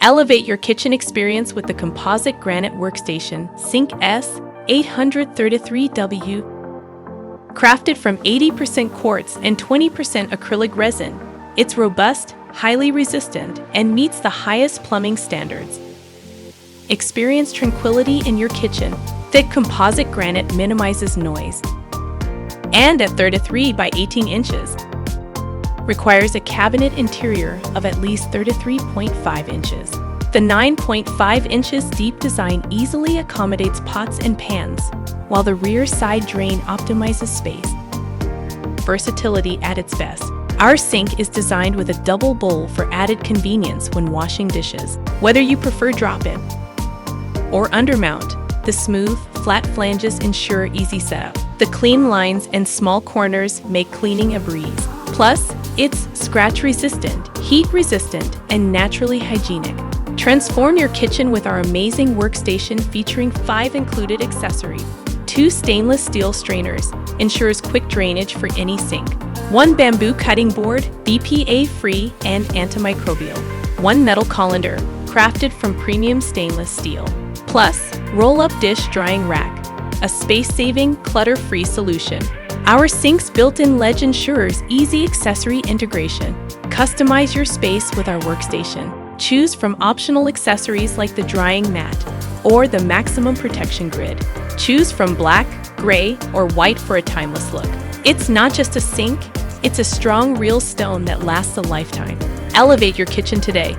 Elevate your kitchen experience with the Composite Granite Workstation Sink S-833W. Crafted from 80% quartz and 20% acrylic resin, it's robust, highly resistant, and meets the highest plumbing standards. Experience tranquility in your kitchen. Thick composite granite minimizes noise. And at 33 by 18 inches, requires a cabinet interior of at least 33.5 inches. The 9.5 inches deep design easily accommodates pots and pans, while the rear side drain optimizes space. Versatility at its best. Our sink is designed with a double bowl for added convenience when washing dishes. Whether you prefer drop-in or undermount, the smooth, flat flanges ensure easy setup. The clean lines and small corners make cleaning a breeze. Plus, it's scratch-resistant, heat-resistant, and naturally hygienic. Transform your kitchen with our amazing workstation featuring 5 included accessories. 2 stainless steel strainers ensures quick drainage for any sink. 1 bamboo cutting board, BPA-free and antimicrobial. 1 metal colander, crafted from premium stainless steel. Plus, roll-up dish drying rack, a space-saving, clutter-free solution. Our sink's built-in ledge ensures easy accessory integration. Customize your space with our workstation. Choose from optional accessories like the drying mat or the maximum protection grid. Choose from black, gray, or white for a timeless look. It's not just a sink, it's a strong, real stone that lasts a lifetime. Elevate your kitchen today.